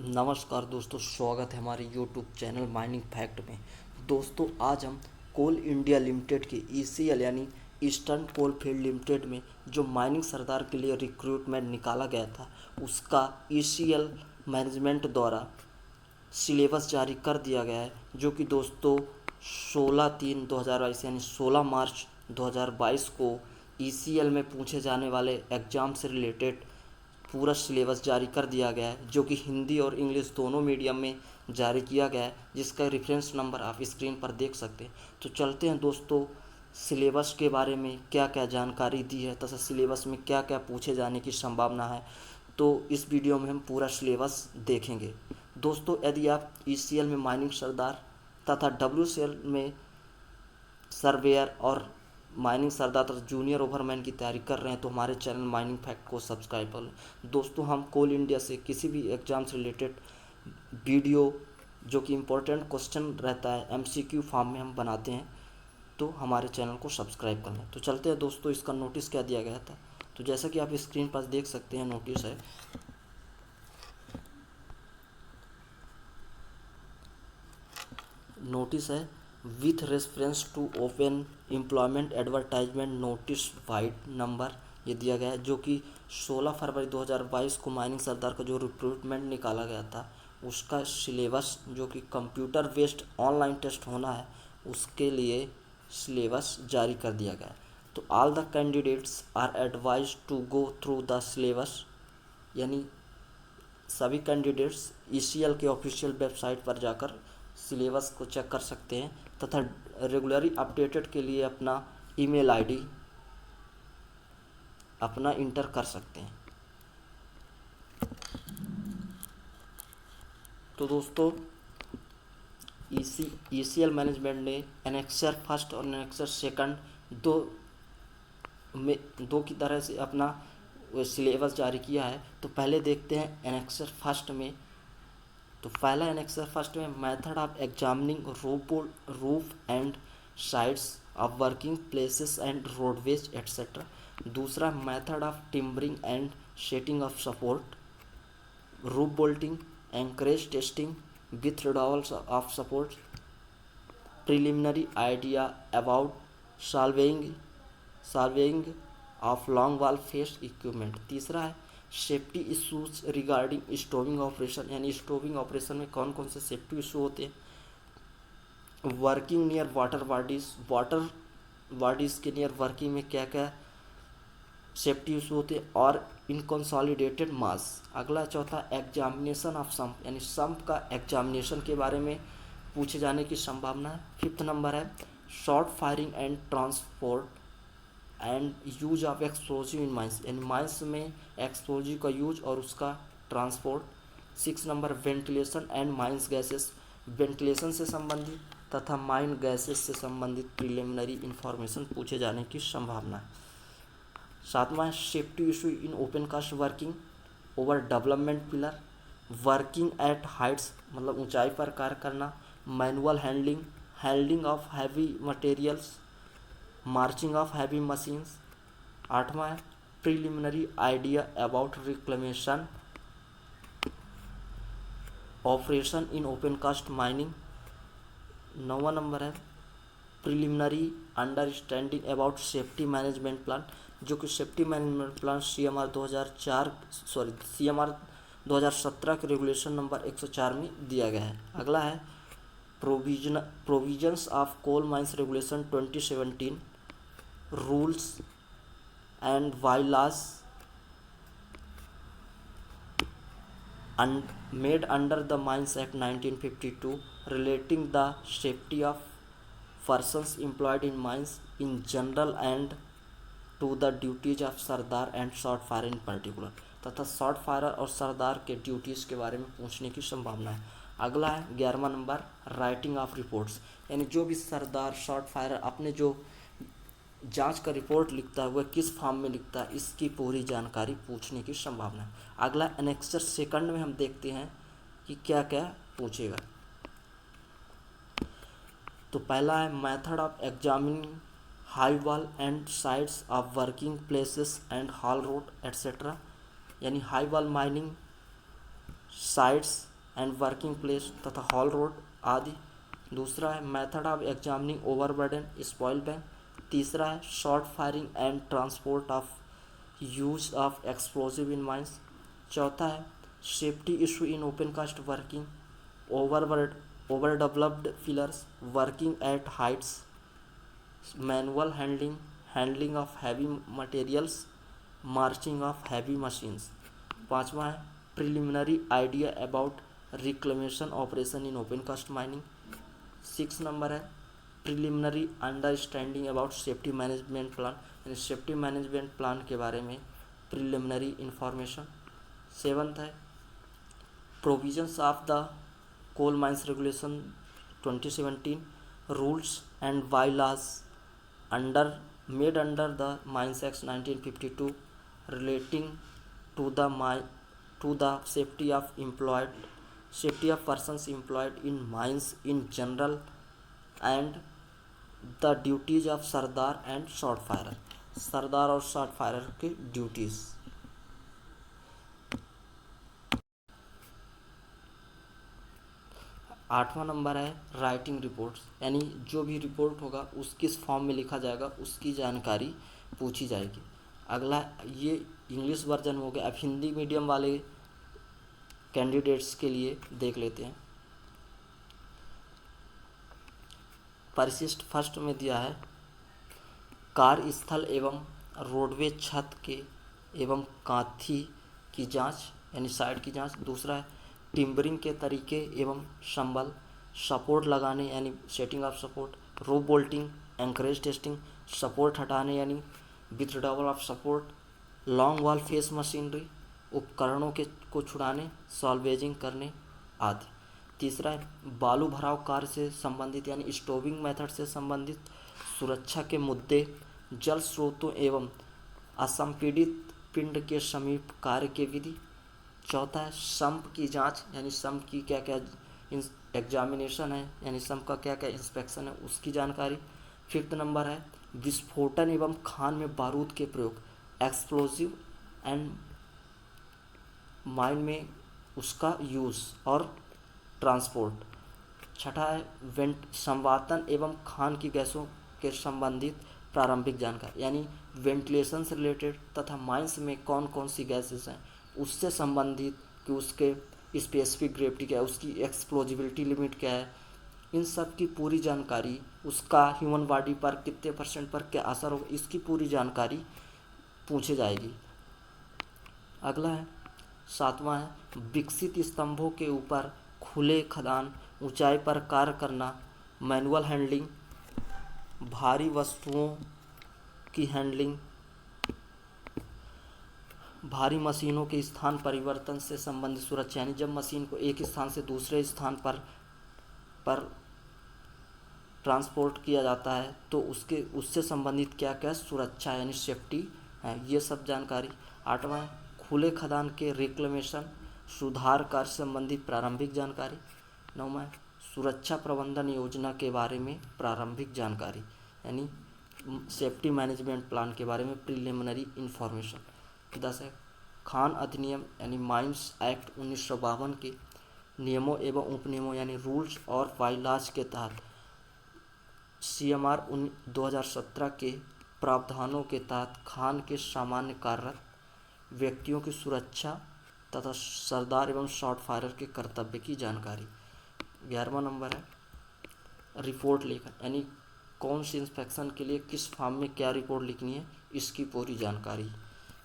नमस्कार दोस्तों, स्वागत है हमारे यूट्यूब चैनल माइनिंग फैक्ट में। दोस्तों, आज हम कोल इंडिया लिमिटेड के ईसीएल यानी ईस्टर्न कोल फील्ड लिमिटेड में जो माइनिंग सरदार के लिए रिक्रूटमेंट निकाला गया था, उसका ईसीएल मैनेजमेंट द्वारा सिलेबस जारी कर दिया गया है, जो कि दोस्तों 16/3/2022 यानी 16 मार्च 2022 को ईसीएल में पूछे जाने वाले एग्ज़ाम से रिलेटेड पूरा सिलेबस जारी कर दिया गया है, जो कि हिंदी और इंग्लिश दोनों मीडियम में जारी किया गया है, जिसका रेफरेंस नंबर आप स्क्रीन पर देख सकते हैं। तो चलते हैं दोस्तों, सिलेबस के बारे में क्या क्या जानकारी दी है तथा सिलेबस में क्या क्या पूछे जाने की संभावना है, तो इस वीडियो में हम पूरा सिलेबस देखेंगे। दोस्तों, यदि आप ईसीएल में माइनिंग सरदार तथा डब्ल्यूसीएल में सर्वेयर और माइनिंग सरदार तथा जूनियर ओवरमैन की तैयारी कर रहे हैं, तो हमारे चैनल माइनिंग फैक्ट को सब्सक्राइब कर लें। दोस्तों, हम कोल इंडिया से किसी भी एग्ज़ाम से रिलेटेड वीडियो जो कि इम्पोर्टेंट क्वेश्चन रहता है एमसीक्यू फॉर्म में हम बनाते हैं, तो हमारे चैनल को सब्सक्राइब कर लें। तो चलते हैं दोस्तों, इसका नोटिस क्या दिया गया था। तो जैसा कि आप स्क्रीन पर देख सकते हैं, नोटिस है। नोटिस है with reference to open employment advertisement notice vide number, ये दिया गया है, जो कि 16 फरवरी 2022 को माइनिंग सरदार का जो रिक्रूटमेंट निकाला गया था, उसका सिलेबस जो कि कंप्यूटर बेस्ड ऑनलाइन टेस्ट होना है, उसके लिए सिलेबस जारी कर दिया गया है। तो all the candidates are advise to go through the syllabus, यानी सभी कैंडिडेट्स ईसीएल के ऑफिशियल वेबसाइट पर जाकर सिलेबस को चेक कर सकते हैं तथा रेगुलरली अपडेटेड के लिए अपना ईमेल आईडी अपना इंटर कर सकते हैं। तो दोस्तों, ईसीएल मैनेजमेंट ने एनेक्सर फर्स्ट और एनेक्सर सेकंड दो की तरह से अपना सिलेबस जारी किया है। तो पहले देखते हैं एनेक्सर फर्स्ट में। तो पहला एनेक्सर फर्स्ट में method of examining roof and sides of working places and roadways etcetera. दूसरा method of timbering and setting of support, roof bolting, anchorage testing, withdrawals of support, preliminary idea about solving of long wall face equipment. तीसरा है safety issues regarding stowing operation, यानी stowing operation में कौन कौन से safety issue होते हैं। Working near water bodies के नियर वर्किंग में क्या क्या सेफ्टी इशू होते हैं, और इनकंसोलिडेटेड मास। अगला चौथा एग्जामिनेशन ऑफ सम्प, यानी सम्प का एग्जामिनेशन के बारे में पूछे जाने की संभावना है। फिफ्थ नंबर है short firing and transport and use of explosive in mines, यानी माइंस में एक्सप्लोजिव का यूज और उसका transport. Six number ventilation and mines gases, ventilation से संबंधित तथा माइन गैसेस से संबंधित प्रिलिमिनरी इंफॉर्मेशन पूछे जाने की संभावना है। सातवां है safety issue in open cast working over development pillar, working at heights मतलब ऊंचाई पर कार्य करना, manual handling of heavy materials, marching of heavy machines. आठवां है preliminary idea about reclamation operation in open cast mining. नौवां नंबर है preliminary understanding about safety management plan, जो कि सेफ्टी मैनेजमेंट प्लान सीएमआर 2017 के रेगुलेशन नंबर 104 में दिया गया है। अगला है provisions of coal mines regulation 2017 rules and bylaws made under the Mines Act 1952 relating the safety of persons employed in mines in general and to the duties of Sardar and short fire in particular, तथा short fire और सरदार के duties के बारे में पूछने की संभावना है। अगला है 11वां नंबर राइटिंग ऑफ रिपोर्ट्स, यानी जो भी सरदार शॉर्ट फायर अपने जो जांच का रिपोर्ट लिखता है वह किस फॉर्म में लिखता है, इसकी पूरी जानकारी पूछने की संभावना है। अगला एनेक्सर सेकंड में हम देखते हैं कि क्या क्या पूछेगा। तो पहला है method of examining high wall and sides of working places and haul road etcetera, यानी high wall mining sites and working place तथा हॉल रोड आदि। दूसरा है method of examining overburden spoil bank. तीसरा है short firing and transport of use of explosive in mines. चौथा है safety issue in open cast working, over developed pillars, working at heights, manual handling of heavy materials, marching of heavy machines. पांचवा है preliminary idea about reclamation operation in open cast mining. 6 number है preliminary understanding about safety management plan, यानी safety management plan के बारे में preliminary information. 7th है provisions of the coal mines regulation 2017, rules and bylaws made under the Mines Act 1952 relating to the safety of persons employed in mines in general and the duties of sardar and short firer, sardar और short firer के duties. 8वां number है writing reports, यानी जो भी report होगा उस किस फॉर्म में लिखा जाएगा उसकी जानकारी पूछी जाएगी। अगला ये इंग्लिश वर्जन हो गया। अब हिंदी मीडियम वाले कैंडिडेट्स के लिए देख लेते हैं। परिशिष्ट फर्स्ट में दिया है कार्यस्थल एवं रोडवे छत के एवं कांथी की जांच, यानी साइड की जांच। दूसरा है टिम्बरिंग के तरीके एवं संबल, सपोर्ट लगाने यानी setting of support, row bolting, anchorage testing, support हटाने यानी withdrawal of support, long wall face machinery, उपकरणों के को छुड़ाने, सॉल्वेजिंग करने आदि। तीसरा है बालू भराव कार्य से संबंधित यानी स्टोविंग मेथड से संबंधित सुरक्षा के मुद्दे, जल स्रोतों एवं असंपीड़ित पिंड के समीप कार्य के विधि। चौथा है सम्प की जांच, यानी सम्प की क्या क्या एग्जामिनेशन है, यानी सम्प का क्या क्या इंस्पेक्शन है उसकी जानकारी। 5th नंबर है विस्फोटन एवं खान में बारूद के प्रयोग, एक्सप्लोजिव एंड माइन में उसका यूज़ और ट्रांसपोर्ट। छठा है संवातन एवं खान की गैसों के संबंधित प्रारंभिक जानकारी, यानी वेंटिलेशन से रिलेटेड तथा माइंस में कौन कौन सी गैसेस हैं उससे संबंधित कि उसके स्पेसिफिक ग्रेविटी क्या है, उसकी एक्सप्लोजिबिलिटी लिमिट क्या है, इन सब की पूरी जानकारी, उसका ह्यूमन बॉडी पर कितने % पर क्या असर होगा, इसकी पूरी जानकारी पूछी जाएगी। अगला है 7वां है विकसित स्तंभों के ऊपर खुले खदान, ऊंचाई पर कार्य करना, मैनुअल हैंडलिंग, भारी वस्तुओं की हैंडलिंग, भारी मशीनों के स्थान परिवर्तन से संबंधित सुरक्षा, यानी जब मशीन को एक स्थान से दूसरे स्थान पर ट्रांसपोर्ट किया जाता है तो उससे संबंधित क्या क्या सुरक्षा यानी सेफ्टी है, ये सब जानकारी। 8वां है खुले खदान के रिक्लेमेशन सुधार कार्य संबंधी प्रारंभिक जानकारी। 9वां है सुरक्षा प्रबंधन योजना के बारे में प्रारंभिक जानकारी, यानी सेफ्टी मैनेजमेंट प्लान के बारे में प्रिलिमिनरी इंफॉर्मेशन। 10 है खान अधिनियम यानी माइंस एक्ट 1952 के नियमों एवं उपनियमों यानी रूल्स और बायलॉज के तहत CMR 2017 के प्रावधानों के तहत खान के सामान्य कार्यरत व्यक्तियों की सुरक्षा तथा सरदार एवं शॉर्ट फायरर के कर्तव्य की जानकारी। 11वां नंबर है रिपोर्ट लेखन, यानी कौन सी इंस्पेक्शन के लिए किस फॉर्म में क्या रिपोर्ट लिखनी है इसकी पूरी जानकारी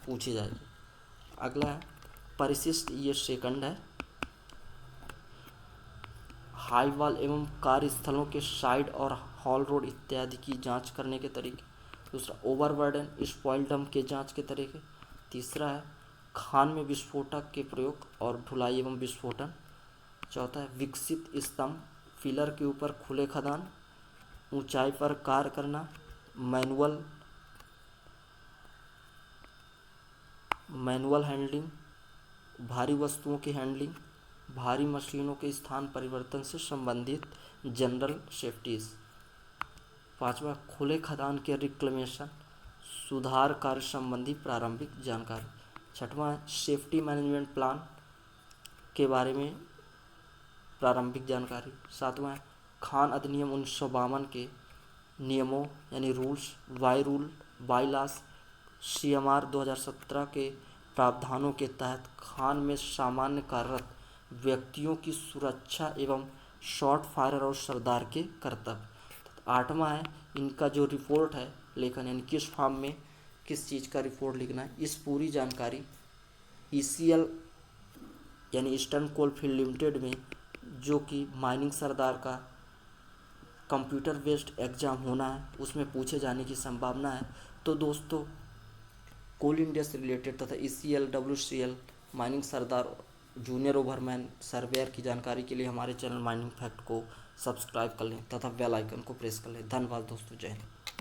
पूछी जाएगी। अगला है परिशिष्ट, ये सेकंड है हाई वॉल एवं कार्यस्थलों के साइड और हॉल रोड इत्यादि की जांच करने के तरीके। दूसरा ओवरबर्डन स्पॉइल डंप के जांच के तरीके। तीसरा है खान में विस्फोटक के प्रयोग और ढुलाई एवं विस्फोटन। चौथा है विकसित स्तंभ, फिलर के ऊपर खुले खदान, ऊंचाई पर कार्य करना, मैनुअल हैंडलिंग, भारी वस्तुओं की हैंडलिंग, भारी मशीनों के स्थान परिवर्तन से संबंधित जनरल सेफ्टीज। 5वां खुले खदान के रिक्लेमेशन सुधार कार्य संबंधी प्रारंभिक जानकारी। 6वां सेफ्टी मैनेजमेंट प्लान के बारे में प्रारंभिक जानकारी। सातवां है खान अधिनियम 1952 के नियमों यानी rules, by rule, bylaws, CMR 2017 के प्रावधानों के तहत खान में सामान्य कार्यरत व्यक्तियों की सुरक्षा एवं शॉट फायर और सरदार के कर्तव्य। आठवां है इनका जो रिपोर्ट है लेखन यानी किस फॉर्म में किस चीज़ का रिपोर्ट लिखना है, इस पूरी जानकारी ECL यानी ईस्टर्न कोल फील्ड लिमिटेड में जो कि माइनिंग सरदार का कंप्यूटर बेस्ड एग्ज़ाम होना है उसमें पूछे जाने की संभावना है। तो दोस्तों कोल इंडिया से रिलेटेड तथा ECL, WCL, माइनिंग सरदार, जूनियर ओवरमैन, सर्वेयर की जानकारी के लिए हमारे चैनल माइनिंग फैक्ट को सब्सक्राइब कर लें तथा बेल आइकन को प्रेस कर लें। धन्यवाद दोस्तों, जय हिंद।